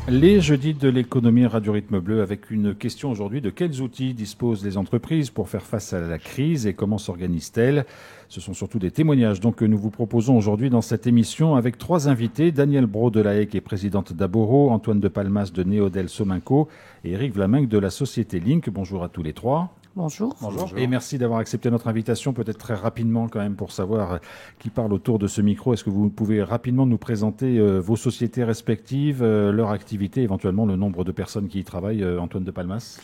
Les jeudis de l'économie Radio Rythme Bleu avec une question aujourd'hui de quels outils disposent les entreprises pour faire face à la crise et comment s'organisent-elles? Ce sont surtout des témoignages donc, que nous vous proposons aujourd'hui dans cette émission avec trois invités. Danielle Braud de la Haye, qui est présidente d'Aboro, Antoine de Palmas de Néodel Sominco et Eric Vlaminck de la société Link. Bonjour à tous les trois. Bonjour. Bonjour. Et merci d'avoir accepté notre invitation. Peut-être très rapidement quand même pour savoir qui parle autour de ce micro. Est-ce que vous pouvez rapidement nous présenter vos sociétés respectives, leur activité, éventuellement le nombre de personnes qui y travaillent? Antoine de Palmas.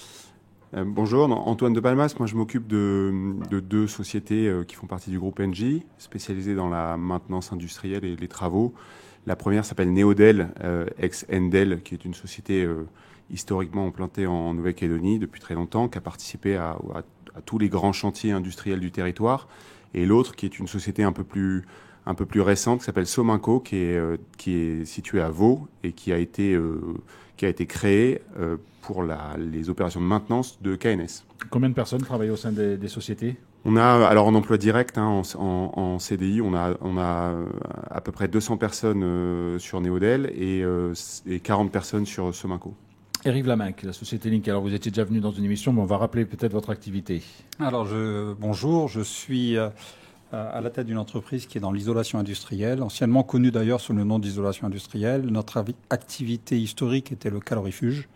Bonjour, Antoine de Palmas. Moi, je m'occupe de deux sociétés qui font partie du groupe Engie, spécialisées dans la maintenance industrielle et les travaux. La première s'appelle Néodel, ex-Endel, qui est une société historiquement implantée en Nouvelle-Calédonie depuis très longtemps, qui a participé à tous les grands chantiers industriels du territoire. Et l'autre, qui est une société un peu plus récente, qui s'appelle Sominco, qui est située à Vaud et qui a été créée pour les opérations de maintenance de KNS. Combien de personnes travaillent au sein des sociétés? On a, alors en emploi direct, en CDI, on a à peu près 200 personnes sur Néodel et 40 personnes sur Sominco. Eric Vlaminck, la société Link. Alors vous étiez déjà venu dans une émission, mais on va rappeler peut-être votre activité. Alors bonjour, je suis à la tête d'une entreprise qui est dans l'isolation industrielle, anciennement connue d'ailleurs sous le nom d'isolation industrielle. Notre activité historique était le calorifuge,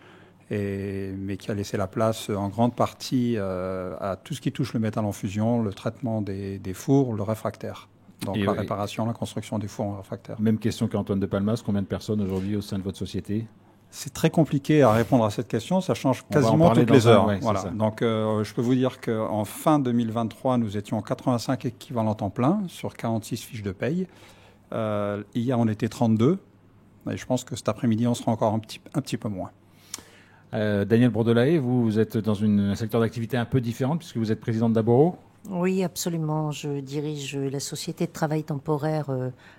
mais qui a laissé la place en grande partie à tout ce qui touche le métal en fusion, le traitement des fours, le réfractaire. Donc la réparation, la construction des fours en réfractaire. Même question qu'Antoine de Palmas, combien de personnes aujourd'hui au sein de votre société? C'est très compliqué à répondre à cette question, ça change quasiment toutes les heures. Ouais, voilà. Donc je peux vous dire qu'en fin 2023, nous étions 85 équivalents temps plein sur 46 fiches de paye. Hier, on était 32. Et je pense que cet après-midi, on sera encore un petit peu moins. Danielle Braud de la Haye, vous êtes dans un secteur d'activité un peu différent puisque vous êtes présidente d'Aboro. Oui, absolument. Je dirige la société de travail temporaire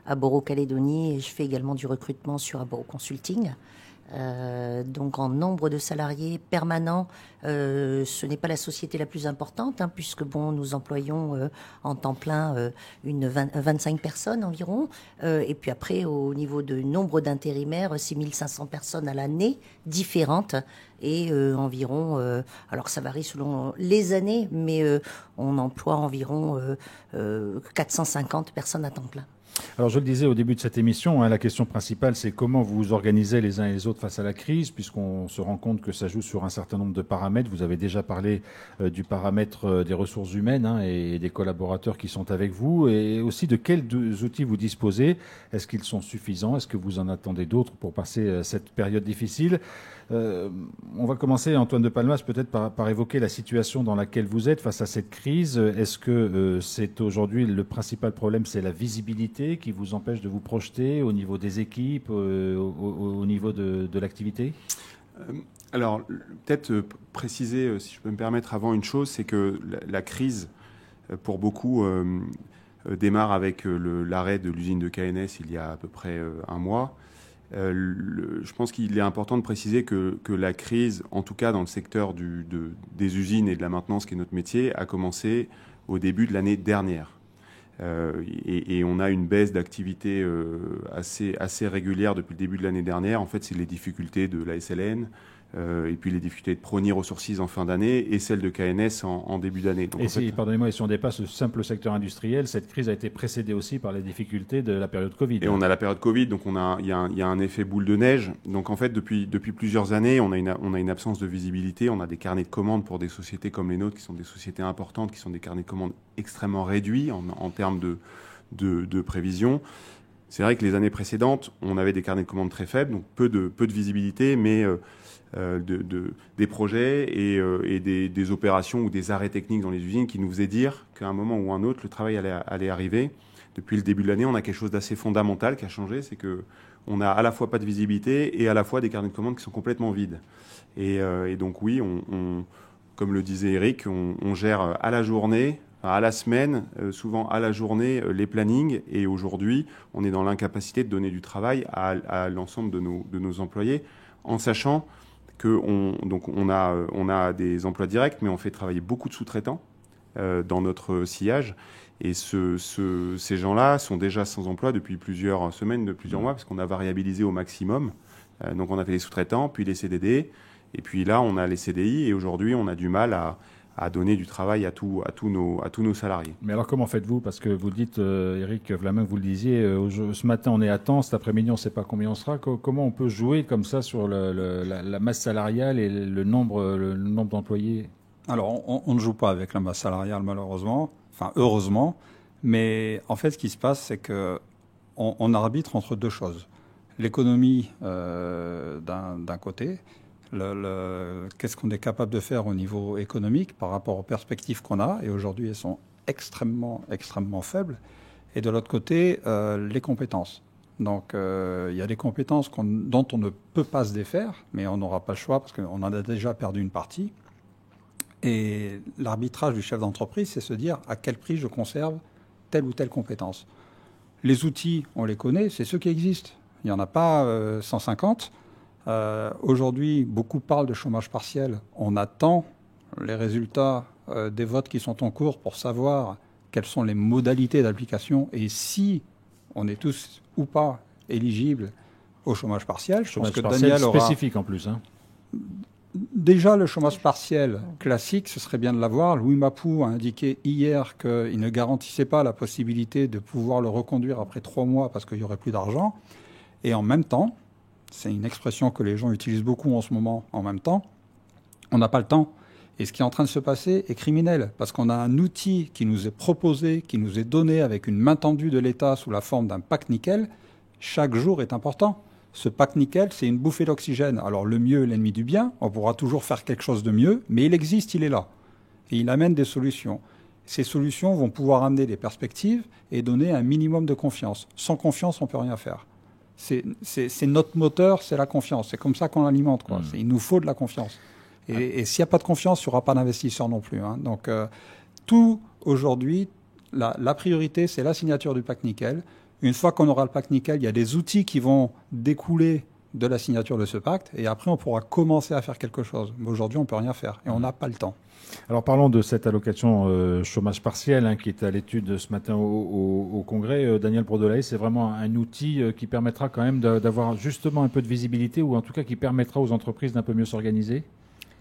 Aboro Calédonie et je fais également du recrutement sur Aboro Consulting. Donc en nombre de salariés permanents, ce n'est pas la société la plus importante, puisque nous employons en temps plein 25 personnes environ. Et puis après, au niveau de nombre d'intérimaires, 6500 personnes à l'année, différentes, et environ, alors ça varie selon les années, mais on emploie environ 450 personnes à temps plein. Alors je le disais au début de cette émission, la question principale c'est comment vous vous organisez les uns et les autres face à la crise, puisqu'on se rend compte que ça joue sur un certain nombre de paramètres. Vous avez déjà parlé du paramètre des ressources humaines et des collaborateurs qui sont avec vous, et aussi de quels outils vous disposez. Est-ce qu'ils sont suffisants? Est-ce que vous en attendez d'autres pour passer cette période difficile? On va commencer, Antoine de Palmas, peut-être par évoquer la situation dans laquelle vous êtes face à cette crise. Est-ce que c'est aujourd'hui le principal problème, c'est la visibilité qui vous empêche de vous projeter au niveau des équipes, au niveau de l'activité? Alors, peut-être préciser, si je peux me permettre, avant une chose, c'est que la crise, pour beaucoup, démarre avec l'arrêt de l'usine de KNS il y a à peu près un mois. Je pense qu'il est important de préciser que la crise, en tout cas dans le secteur des usines et de la maintenance, qui est notre métier, a commencé au début de l'année dernière. Et on a une baisse d'activité assez régulière depuis le début de l'année dernière. En fait, c'est les difficultés de la SLN, et puis les difficultés de Prony Ressources en fin d'année et celles de KNS en début d'année. Donc, pardonnez-moi, et si on dépasse le simple secteur industriel, cette crise a été précédée aussi par les difficultés de la période Covid. Et on a la période Covid, donc il y a un effet boule de neige. Donc en fait, depuis plusieurs années, on a une absence de visibilité. On a des carnets de commandes pour des sociétés comme les nôtres, qui sont des sociétés importantes, qui sont des carnets de commandes extrêmement réduits en termes de prévision. C'est vrai que les années précédentes, on avait des carnets de commandes très faibles, donc peu de visibilité, mais des projets et des opérations ou des arrêts techniques dans les usines qui nous faisaient dire qu'à un moment ou un autre, le travail allait arriver. Depuis le début de l'année, on a quelque chose d'assez fondamental qui a changé, c'est qu'on a à la fois pas de visibilité et à la fois des carnets de commandes qui sont complètement vides. Et donc oui, comme le disait Eric, on gère à la journée, à la semaine, souvent à la journée, les plannings. Et aujourd'hui, on est dans l'incapacité de donner du travail à l'ensemble de nos employés, en sachant qu'on a des emplois directs, mais on fait travailler beaucoup de sous-traitants dans notre sillage. Et ces gens-là sont déjà sans emploi depuis plusieurs semaines, plusieurs mois, parce qu'on a variabilisé au maximum Donc on a fait les sous-traitants, puis les CDD, et puis là on a les CDI, et aujourd'hui on a du mal à donner du travail à tous nos salariés. Mais alors comment faites-vous? Parce que vous dites, Eric Vlamin, vous le disiez, ce matin on est à temps, cet après-midi on ne sait pas combien on sera. Comment on peut jouer comme ça sur la masse salariale et le nombre d'employés? Alors on ne joue pas avec la masse salariale malheureusement, enfin heureusement, mais en fait ce qui se passe c'est que on arbitre entre deux choses. L'économie d'un côté, qu'est-ce qu'on est capable de faire au niveau économique par rapport aux perspectives qu'on a, et aujourd'hui elles sont extrêmement faibles, et de l'autre côté, les compétences. Donc il y a des compétences dont on ne peut pas se défaire, mais on n'aura pas le choix parce qu'on en a déjà perdu une partie. Et l'arbitrage du chef d'entreprise, c'est se dire à quel prix je conserve telle ou telle compétence. Les outils, on les connaît, c'est ceux qui existent. Il n'y en a pas 150. Aujourd'hui, beaucoup parlent de chômage partiel. On attend les résultats des votes qui sont en cours pour savoir quelles sont les modalités d'application et si on est tous ou pas éligibles au chômage partiel. Je pense que Daniel aura... spécifique en plus. Déjà, le chômage partiel classique, ce serait bien de l'avoir. Louis Mapou a indiqué hier qu'il ne garantissait pas la possibilité de pouvoir le reconduire après 3 mois parce qu'il n'y aurait plus d'argent. Et en même temps, c'est une expression que les gens utilisent beaucoup en ce moment, en même temps, on n'a pas le temps. Et ce qui est en train de se passer est criminel, parce qu'on a un outil qui nous est proposé, qui nous est donné avec une main tendue de l'État sous la forme d'un pack nickel. Chaque jour est important. Ce pack nickel, c'est une bouffée d'oxygène. Alors le mieux est l'ennemi du bien, on pourra toujours faire quelque chose de mieux, mais il existe, il est là. Et il amène des solutions. Ces solutions vont pouvoir amener des perspectives et donner un minimum de confiance. Sans confiance, on ne peut rien faire. C'est notre moteur, c'est la confiance. C'est comme ça qu'on l'alimente, quoi. Il nous faut de la confiance. Et s'il n'y a pas de confiance, il n'y aura pas d'investisseurs non plus. Donc, tout aujourd'hui, la priorité, c'est la signature du pack nickel. Une fois qu'on aura le pack nickel, il y a des outils qui vont découler de la signature de ce pacte. Et après, on pourra commencer à faire quelque chose. Mais aujourd'hui, on ne peut rien faire. Et on n'a pas le temps. Alors parlons de cette allocation chômage partiel qui est à l'étude ce matin au Congrès. Daniel Brodelaï, c'est vraiment un outil qui permettra quand même d'avoir justement un peu de visibilité, ou en tout cas qui permettra aux entreprises d'un peu mieux s'organiser?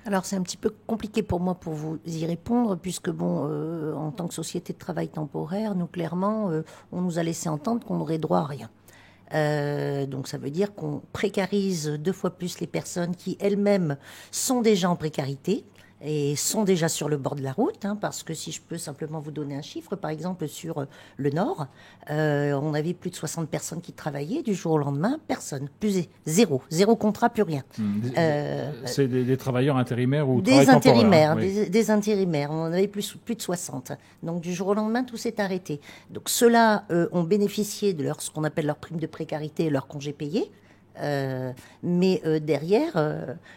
Alors c'est un petit peu compliqué pour moi pour vous y répondre, puisque en tant que société de travail temporaire, nous clairement, on nous a laissé entendre qu'on n'aurait droit à rien. Donc ça veut dire qu'on précarise 2 fois plus les personnes qui elles-mêmes sont déjà en précarité et sont déjà sur le bord de la route, parce que si je peux simplement vous donner un chiffre, par exemple sur le Nord, on avait plus de 60 personnes qui travaillaient, du jour au lendemain, personne, zéro contrat, plus rien. C'est des travailleurs intérimaires ou des intérimaires, oui. des intérimaires, on en avait plus de 60. Donc du jour au lendemain, tout s'est arrêté. Donc ceux-là ont bénéficié de ce qu'on appelle leur prime de précarité et leur congé payé. Mais derrière,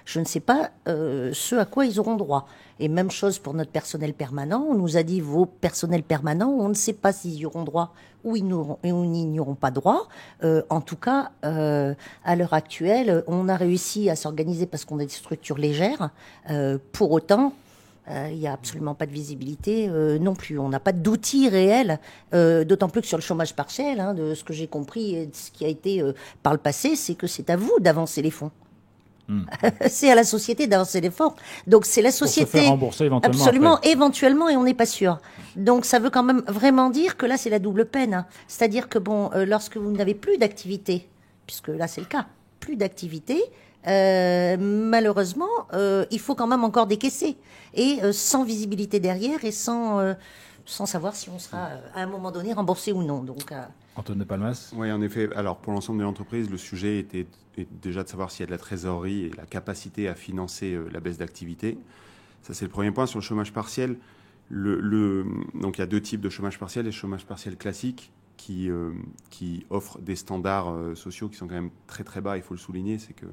je ne sais pas ce à quoi ils auront droit. Et même chose pour notre personnel permanent. On nous a dit, vos personnels permanents, on ne sait pas s'ils y auront droit ou ils n'y auront pas droit. En tout cas, à l'heure actuelle, on a réussi à s'organiser parce qu'on a des structures légères. Pour autant, il n'y a absolument pas de visibilité non plus. On n'a pas d'outils réels, d'autant plus que sur le chômage partiel, de ce que j'ai compris et de ce qui a été par le passé, c'est que c'est à vous d'avancer les fonds. C'est à la société d'avancer les fonds. Donc c'est la société... Pour se faire rembourser éventuellement. Absolument, après. Éventuellement, et on n'est pas sûr. Donc ça veut quand même vraiment dire que là, c'est la double peine. C'est-à-dire que lorsque vous n'avez plus d'activité, puisque là c'est le cas, plus d'activité... malheureusement, il faut quand même encore décaisser, et sans visibilité derrière et sans savoir si on sera à un moment donné remboursé ou non. Donc, Antoine de Palmas. Oui, en effet. Alors pour l'ensemble de l'entreprise, le sujet est déjà de savoir s'il y a de la trésorerie et la capacité à financer la baisse d'activité. Ça, c'est le premier point. Sur le chômage partiel, donc il y a 2 types de chômage partiel. Les chômage partiel classiques qui offrent des standards sociaux qui sont quand même très très bas. Il faut le souligner, c'est que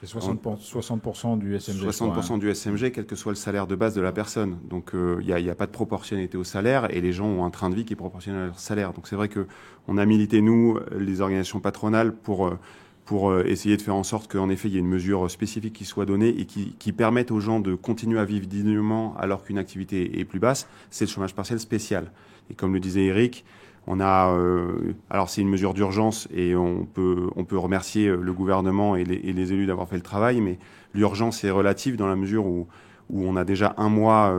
60% du SMG. 60% du SMG, quel que soit le salaire de base de la personne. Donc il n'y a pas de proportionnalité au salaire, et les gens ont un train de vie qui est proportionnel à leur salaire. Donc c'est vrai qu'on a milité, nous, les organisations patronales, pour essayer de faire en sorte qu'en effet il y ait une mesure spécifique qui soit donnée et qui permette aux gens de continuer à vivre dignement alors qu'une activité est plus basse. C'est le chômage partiel spécial. Et comme le disait Eric, Alors c'est une mesure d'urgence et on peut remercier le gouvernement et les élus d'avoir fait le travail, mais l'urgence est relative dans la mesure où on a déjà un mois,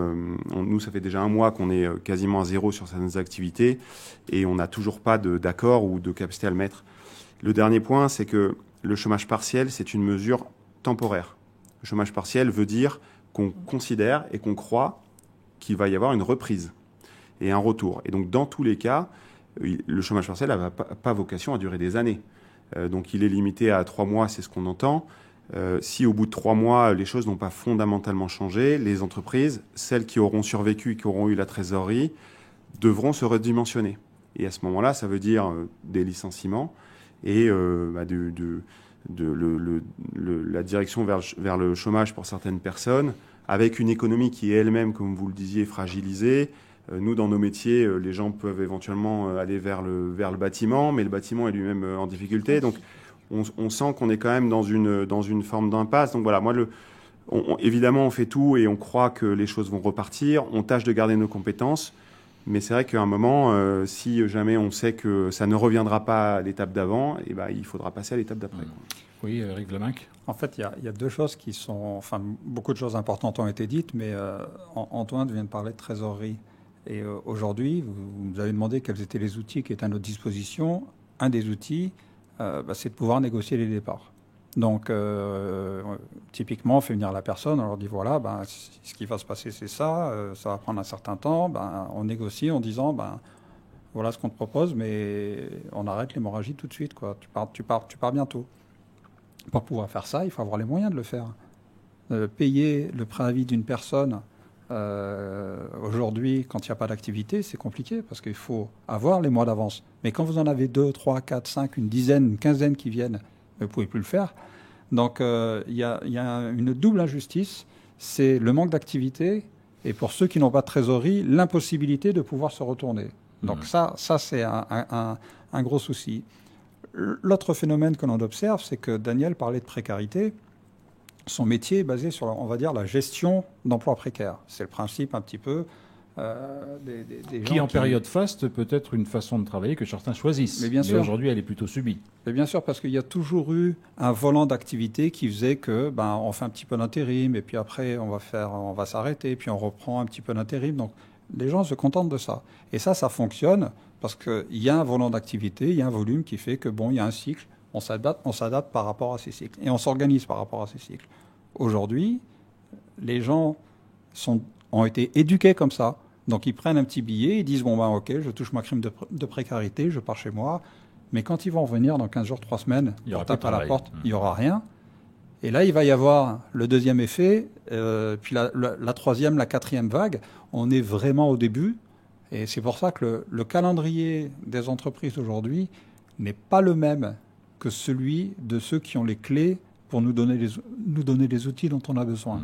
nous ça fait déjà un mois qu'on est quasiment à zéro sur certaines activités et on n'a toujours pas d'accord ou de capacité à le mettre. Le dernier point, c'est que le chômage partiel, c'est une mesure temporaire. Le chômage partiel veut dire qu'on considère et qu'on croit qu'il va y avoir une reprise et un retour. Et donc dans tous les cas, le chômage partiel n'a pas vocation à durer des années. Donc il est limité à 3 mois, c'est ce qu'on entend. Si au bout de 3 mois, les choses n'ont pas fondamentalement changé, les entreprises, celles qui auront survécu et qui auront eu la trésorerie, devront se redimensionner. Et à ce moment-là, ça veut dire des licenciements et la direction vers le chômage pour certaines personnes, avec une économie qui est elle-même, comme vous le disiez, fragilisée. Nous, dans nos métiers, les gens peuvent éventuellement aller vers le bâtiment, mais le bâtiment est lui-même en difficulté. Donc, on sent qu'on est quand même dans une forme d'impasse. Donc voilà, moi, évidemment, on fait tout et on croit que les choses vont repartir. On tâche de garder nos compétences. Mais c'est vrai qu'à un moment, si jamais on sait que ça ne reviendra pas à l'étape d'avant, il faudra passer à l'étape d'après. Oui, Eric Vleminck. En fait, il y a deux choses qui sont... Enfin, beaucoup de choses importantes ont été dites, mais Antoine vient de parler de trésorerie. Et aujourd'hui, vous nous avez demandé quels étaient les outils qui étaient à notre disposition. Un des outils, c'est de pouvoir négocier les départs. Donc, typiquement, on fait venir la personne, on leur dit, voilà, ce qui va se passer, c'est ça, ça va prendre un certain temps. On négocie en disant, voilà ce qu'on te propose, mais on arrête l'hémorragie tout de suite, quoi. Tu pars bientôt. Pour pouvoir faire ça, il faut avoir les moyens de le faire. Payer le préavis d'une personne, aujourd'hui, quand il n'y a pas d'activité, c'est compliqué, parce qu'il faut avoir les mois d'avance. Mais quand vous en avez 2, 3, 4, 5, une dizaine, une quinzaine qui viennent, vous ne pouvez plus le faire. Donc, il y a une double injustice, c'est le manque d'activité et pour ceux qui n'ont pas de trésorerie, l'impossibilité de pouvoir se retourner. Donc ça c'est un gros souci. L'autre phénomène que l'on observe, c'est que Daniel parlait de précarité. Son métier est basé sur, on va dire, la gestion d'emplois précaires. C'est le principe un petit peu... des qui gens en période faste peut être une façon de travailler que certains choisissent. Mais bien sûr. Aujourd'hui, elle est plutôt subie. Mais bien sûr, parce qu'il y a toujours eu un volant d'activité qui faisait que on fait un petit peu d'intérim et puis après on va s'arrêter, puis on reprend un petit peu d'intérim. Donc les gens se contentent de ça. Et ça fonctionne parce qu'il y a un volant d'activité, il y a un volume qui fait que il y a un cycle, on s'adapte par rapport à ces cycles et on s'organise par rapport à ces cycles. Aujourd'hui, les gens ont été éduqués comme ça. Donc ils prennent un petit billet, ils disent ok, je touche ma prime de précarité, je pars chez moi. Mais quand ils vont revenir dans 15 jours, 3 semaines, on tape à la porte, il n'y aura rien. Et là, il va y avoir le deuxième effet, puis la troisième, la quatrième vague. On est vraiment au début. Et c'est pour ça que le calendrier des entreprises aujourd'hui n'est pas le même que celui de ceux qui ont les clés pour nous donner les outils dont on a besoin.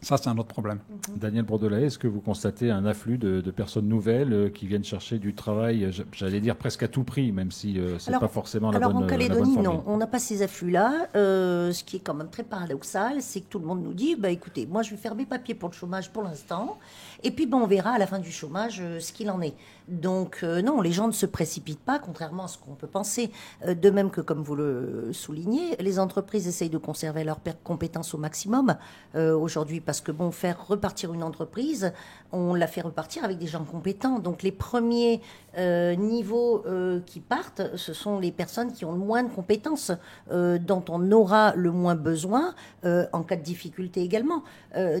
Ça, c'est un autre problème. Daniel Bourdelaye, est-ce que vous constatez un afflux de personnes nouvelles qui viennent chercher du travail, j'allais dire presque à tout prix, même si ce n'est pas forcément la bonne formule? Alors en Calédonie, non, on n'a pas ces afflux-là. Ce qui est quand même très paradoxal, c'est que tout le monde nous dit, écoutez, moi je vais faire mes papiers pour le chômage pour l'instant, et puis on verra à la fin du chômage ce qu'il en est. Donc non, les gens ne se précipitent pas, contrairement à ce qu'on peut penser. De même que, comme vous le soulignez, les entreprises essayent de conserver leurs compétences au maximum aujourd'hui, parce que faire repartir une entreprise, on la fait repartir avec des gens compétents. Donc les premiers niveaux qui partent, ce sont les personnes qui ont le moins de compétences, dont on aura le moins besoin en cas de difficulté également.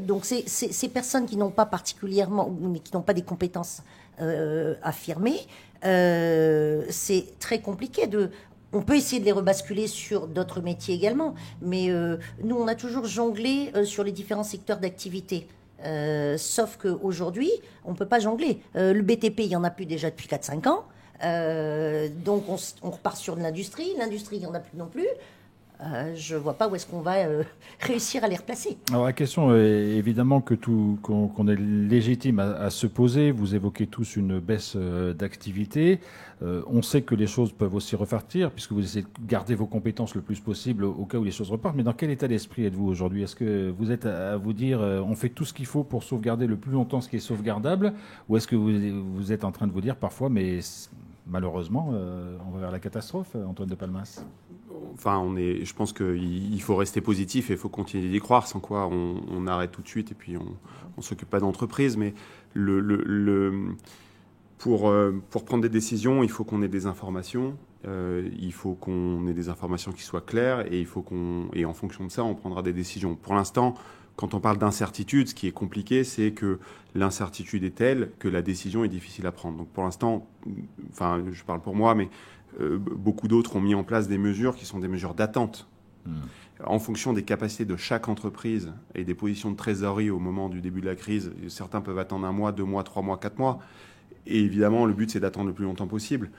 Donc ces personnes qui n'ont pas particulièrement, ou qui n'ont pas des compétences affirmées, c'est très compliqué de... On peut essayer de les rebasculer sur d'autres métiers également, mais nous, on a toujours jonglé sur les différents secteurs d'activité. Sauf qu'aujourd'hui, on ne peut pas jongler. Le BTP, il n'y en a plus déjà depuis 4-5 ans. Donc, on repart sur de l'industrie. L'industrie, il n'y en a plus non plus. Je ne vois pas où est-ce qu'on va réussir à les replacer. Alors la question est évidemment qu'on est légitime à se poser. Vous évoquez tous une baisse d'activité. On sait que les choses peuvent aussi repartir puisque vous essayez de garder vos compétences le plus possible au cas où les choses repartent. Mais dans quel état d'esprit êtes-vous aujourd'hui? Est-ce que vous êtes à vous dire on fait tout ce qu'il faut pour sauvegarder le plus longtemps ce qui est sauvegardable, ou est-ce que vous êtes en train de vous dire parfois mais malheureusement, on va vers la catastrophe, Antoine de Palmas. Enfin, je pense qu'il faut rester positif et il faut continuer d'y croire, sans quoi on arrête tout de suite et puis on ne s'occupe pas d'entreprise. Mais pour prendre des décisions, il faut qu'on ait des informations. Il faut qu'on ait des informations qui soient claires et en fonction de ça, on prendra des décisions. Pour l'instant, quand on parle d'incertitude, ce qui est compliqué, c'est que l'incertitude est telle que la décision est difficile à prendre. Donc pour l'instant, enfin, je parle pour moi, mais beaucoup d'autres ont mis en place des mesures qui sont des mesures d'attente. En fonction des capacités de chaque entreprise et des positions de trésorerie au moment du début de la crise, certains peuvent attendre 1 mois, 2 mois, 3 mois, 4 mois. Et évidemment, le but, c'est d'attendre le plus longtemps possible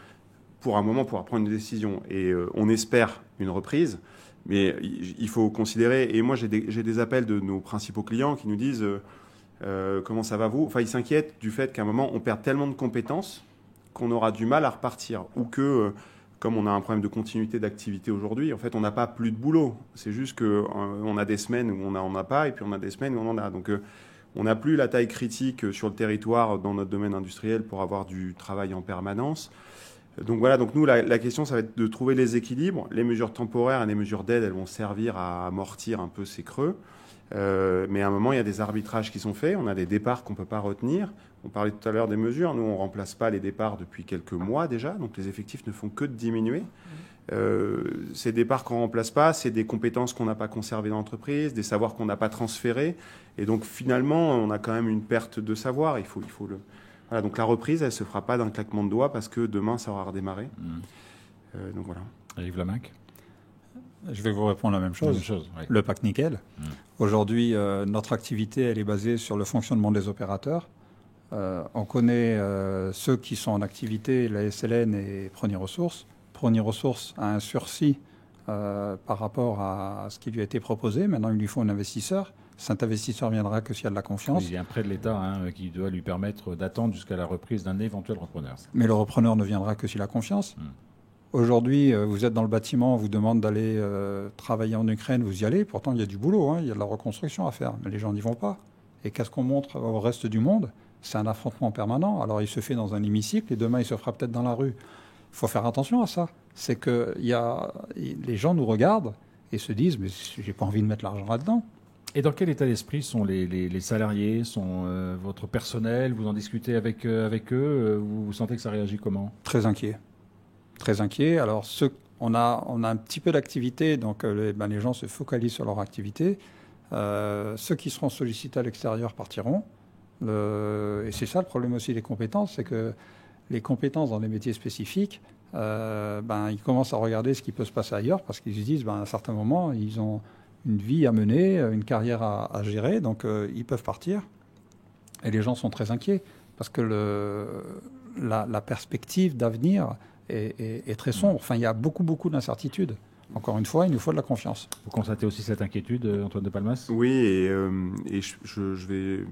pour un moment pouvoir prendre une décision. Et on espère une reprise, mais il faut considérer... Et moi, j'ai des appels de nos principaux clients qui nous disent comment ça va vous ? Enfin, ils s'inquiètent du fait qu'à un moment, on perd tellement de compétences qu'on aura du mal à repartir. Ou que, comme on a un problème de continuité d'activité aujourd'hui, en fait, on n'a pas plus de boulot. C'est juste qu'on a des semaines où on n'en a pas, et puis on a des semaines où on en a. Donc, on n'a plus la taille critique sur le territoire dans notre domaine industriel pour avoir du travail en permanence. Donc voilà, donc nous, la question, ça va être de trouver les équilibres. Les mesures temporaires et les mesures d'aide, elles vont servir à amortir un peu ces creux. Mais à un moment, il y a des arbitrages qui sont faits. On a des départs qu'on ne peut pas retenir. On parlait tout à l'heure des mesures. Nous, on ne remplace pas les départs depuis quelques mois déjà. Donc les effectifs ne font que de diminuer. Ces départs qu'on ne remplace pas, c'est des compétences qu'on n'a pas conservées dans l'entreprise, des savoirs qu'on n'a pas transférés. Et donc finalement, on a quand même une perte de savoir. Il faut le... Voilà, donc la reprise, elle ne se fera pas d'un claquement de doigts parce que demain, ça aura redémarré. Donc voilà. Yves Lamaque. Je vais vous répondre la même chose. Oui. Le pack nickel. Aujourd'hui, notre activité, elle est basée sur le fonctionnement des opérateurs. On connaît ceux qui sont en activité, la SLN et Prony Ressources. Prony Ressources a un sursis par rapport à ce qui lui a été proposé. Maintenant, il lui faut un investisseur. Cet investisseur viendra que s'il y a de la confiance. Il y a un prêt de l'État qui doit lui permettre d'attendre jusqu'à la reprise d'un éventuel repreneur. Mais le repreneur ne viendra que s'il a confiance. Aujourd'hui, vous êtes dans le bâtiment, on vous demande d'aller travailler en Ukraine, vous y allez. Pourtant, il y a du boulot, il y a de la reconstruction à faire. Mais les gens n'y vont pas. Et qu'est-ce qu'on montre au reste du monde ? C'est un affrontement permanent. Alors, il se fait dans un hémicycle et demain, il se fera peut-être dans la rue. Il faut faire attention à ça. C'est que les gens nous regardent et se disent « mais j'ai pas envie de mettre l'argent là-dedans ». Et dans quel état d'esprit sont les salariés, sont votre personnel? Vous en discutez avec eux? Vous sentez que ça réagit comment? Très inquiet. Très inquiet. Alors, on a un petit peu d'activité, donc les gens se focalisent sur leur activité. Ceux qui seront sollicités à l'extérieur partiront. Et c'est ça le problème aussi des compétences, c'est que les compétences dans les métiers spécifiques, ils commencent à regarder ce qui peut se passer ailleurs parce qu'ils se disent, à un certain moment, ils ont une vie à mener, une carrière à gérer, donc ils peuvent partir. Et les gens sont très inquiets parce que la perspective d'avenir est très sombre. Enfin, il y a beaucoup d'incertitudes. Encore une fois, il nous faut de la confiance. Vous constatez aussi cette inquiétude, Antoine de Palmas? Oui, et je vais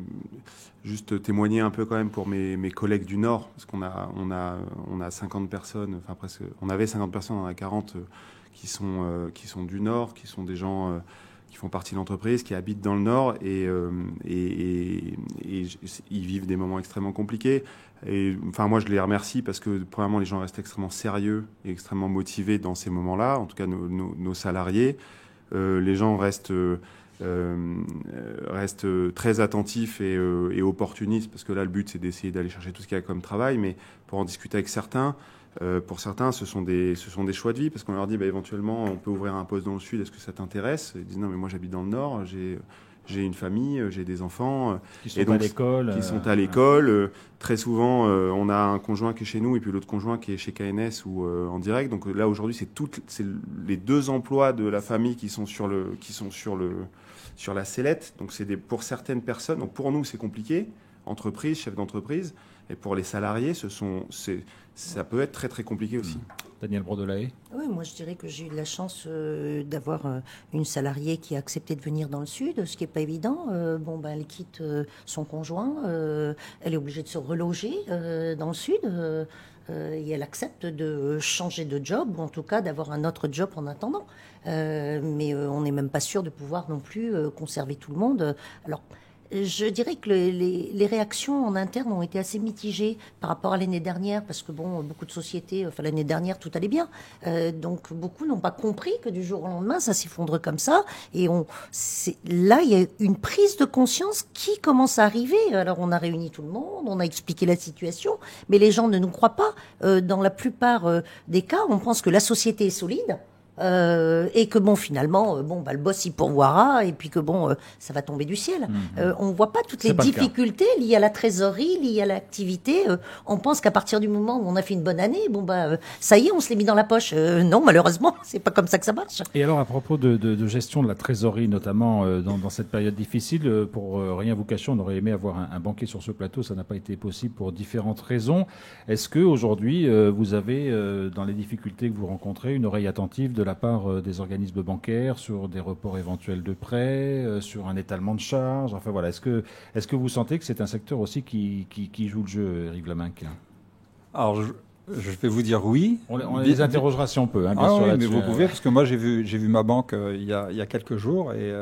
juste témoigner un peu quand même pour mes collègues du Nord, parce qu'on a 50 personnes, enfin presque, on avait 50 personnes, on en a 40 qui sont du Nord, qui sont des gens qui font partie de l'entreprise, qui habitent dans le Nord, et ils vivent des moments extrêmement compliqués. Et enfin, moi, je les remercie parce que, premièrement, les gens restent extrêmement sérieux et extrêmement motivés dans ces moments-là, en tout cas nos salariés. Les gens restent très attentifs et opportunistes, parce que là, le but, c'est d'essayer d'aller chercher tout ce qu'il y a comme travail, mais pour en discuter avec certains, pour certains, ce sont des choix de vie, parce qu'on leur dit, éventuellement, on peut ouvrir un poste dans le Sud, est-ce que ça t'intéresse? Ils disent, non, mais moi, j'habite dans le Nord, j'ai une famille, j'ai des enfants. Qui sont à l'école. Qui sont à l'école. Très souvent, on a un conjoint qui est chez nous et puis l'autre conjoint qui est chez KNS ou en direct. Donc là, aujourd'hui, c'est les deux emplois de la famille qui sont sur la sellette. Donc c'est pour certaines personnes. Donc pour nous, c'est compliqué. Entreprise, chef d'entreprise. Et pour les salariés, ça peut être très, très compliqué aussi. Danielle Brodelaé. Oui, moi je dirais que j'ai eu de la chance d'avoir une salariée qui a accepté de venir dans le Sud, ce qui n'est pas évident. Elle quitte son conjoint, elle est obligée de se reloger dans le Sud et elle accepte de changer de job, ou en tout cas d'avoir un autre job en attendant. Mais on n'est même pas sûr de pouvoir non plus conserver tout le monde. Alors, Je dirais que les réactions en interne ont été assez mitigées par rapport à l'année dernière, parce que bon, beaucoup de sociétés, enfin l'année dernière, tout allait bien. Donc beaucoup n'ont pas compris que du jour au lendemain, ça s'effondre comme ça. Et là, il y a une prise de conscience qui commence à arriver. Alors on a réuni tout le monde, on a expliqué la situation, mais les gens ne nous croient pas. Dans la plupart des cas, on pense que la société est solide. Et que bon, finalement, le boss il pourvoira et puis que bon, ça va tomber du ciel. On voit pas toutes les difficultés liées à la trésorerie, liées à l'activité. On pense qu'à partir du moment où on a fait une bonne année, ça y est, on se l'est mis dans la poche. Non, malheureusement, c'est pas comme ça que ça marche. Et alors, à propos de gestion de la trésorerie, notamment dans cette période difficile, pour rien vous cacher, on aurait aimé avoir un banquier sur ce plateau. Ça n'a pas été possible pour différentes raisons. Est-ce que aujourd'hui, vous avez, dans les difficultés que vous rencontrez, une oreille attentive de la part des organismes bancaires sur des reports éventuels de prêts, sur un étalement de charges? Enfin voilà, est-ce que vous sentez que c'est un secteur aussi qui joue le jeu, Eric Vlaminck? Alors, je vais vous dire oui. On les interrogera si on peut, hein, bien sûr. Oui, mais vous pouvez, parce que moi j'ai vu ma banque il y a quelques jours et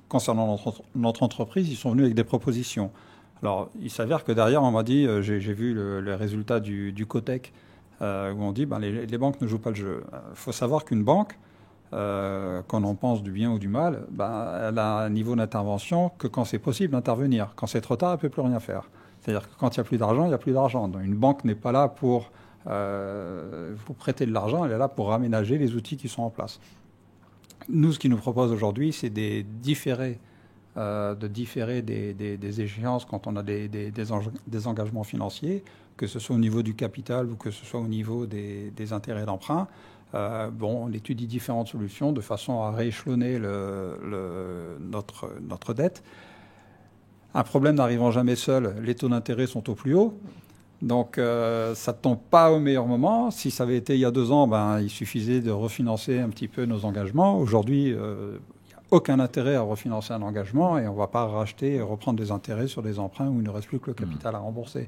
concernant notre entreprise, ils sont venus avec des propositions. Alors, il s'avère que derrière, on m'a dit, j'ai vu le résultat du Cotec, où on dit les banques ne jouent pas le jeu. Il faut savoir qu'une banque, qu'on en pense du bien ou du mal, elle a un niveau d'intervention que quand c'est possible d'intervenir. Quand c'est trop tard, elle ne peut plus rien faire. C'est-à-dire que quand il n'y a plus d'argent, il n'y a plus d'argent. Donc, une banque n'est pas là pour vous prêter de l'argent, elle est là pour aménager les outils qui sont en place. Nous, ce qu'ils nous proposent aujourd'hui, c'est de différer des échéances quand on a des engagements financiers, que ce soit au niveau du capital ou que ce soit au niveau des intérêts d'emprunt. On étudie différentes solutions de façon à rééchelonner notre dette. Un problème n'arrivant jamais seul, les taux d'intérêt sont au plus haut. Donc, ça ne tombe pas au meilleur moment. Si ça avait été il y a 2 ans, il suffisait de refinancer un petit peu nos engagements. Aujourd'hui, il n'y a aucun intérêt à refinancer un engagement et on ne va pas racheter et reprendre des intérêts sur des emprunts où il ne reste plus que le capital à rembourser.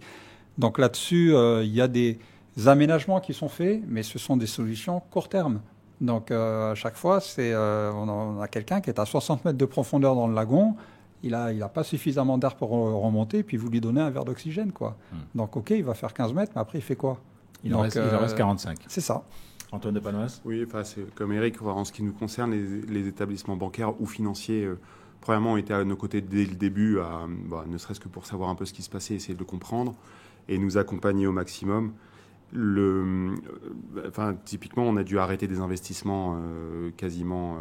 Donc là-dessus, il y a des aménagements qui sont faits, mais ce sont des solutions court terme. Donc, à chaque fois, on a quelqu'un qui est à 60 mètres de profondeur dans le lagon. Il n'a pas suffisamment d'air pour remonter, puis vous lui donnez un verre d'oxygène, quoi. Donc, OK, il va faire 15 mètres, mais après, il fait quoi? Il en reste 45. C'est ça. Antoine de Palmas? Oui, c'est comme Eric, en ce qui nous concerne, les établissements bancaires ou financiers, premièrement, ont été à nos côtés dès le début, ne serait-ce que pour savoir un peu ce qui se passait, essayer de le comprendre, et nous accompagner au maximum. Typiquement, on a dû arrêter des investissements quasiment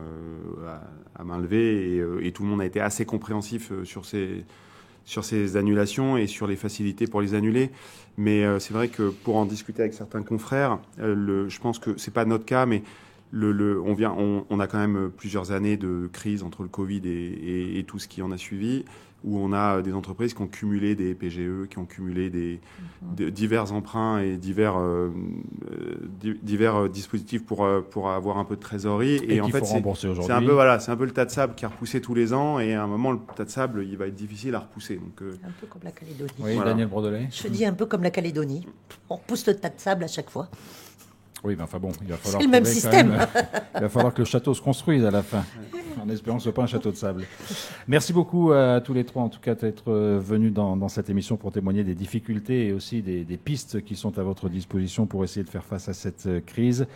à main levée et tout le monde a été assez compréhensif sur ces annulations et sur les facilités pour les annuler. Mais c'est vrai que pour en discuter avec certains confrères, je pense que c'est pas notre cas, mais on a quand même plusieurs années de crise entre le Covid et tout ce qui en a suivi, où on a des entreprises qui ont cumulé des PGE, qui ont cumulé divers emprunts et divers dispositifs pour avoir un peu de trésorerie. Et en fait, c'est un peu le tas de sable qui a repoussé tous les ans, et à un moment, le tas de sable, il va être difficile à repousser. Donc, un peu comme la Calédonie. Oui, voilà. Daniel Brodelet. Je dis un peu comme la Calédonie. On repousse le tas de sable à chaque fois. Oui, mais enfin bon, il va falloir... C'est le même système. Il va falloir que le château se construise à la fin, en espérant que ce ne soit pas un château de sable. Merci beaucoup à tous les trois, en tout cas, d'être venus dans cette émission pour témoigner des difficultés et aussi des pistes qui sont à votre disposition pour essayer de faire face à cette crise.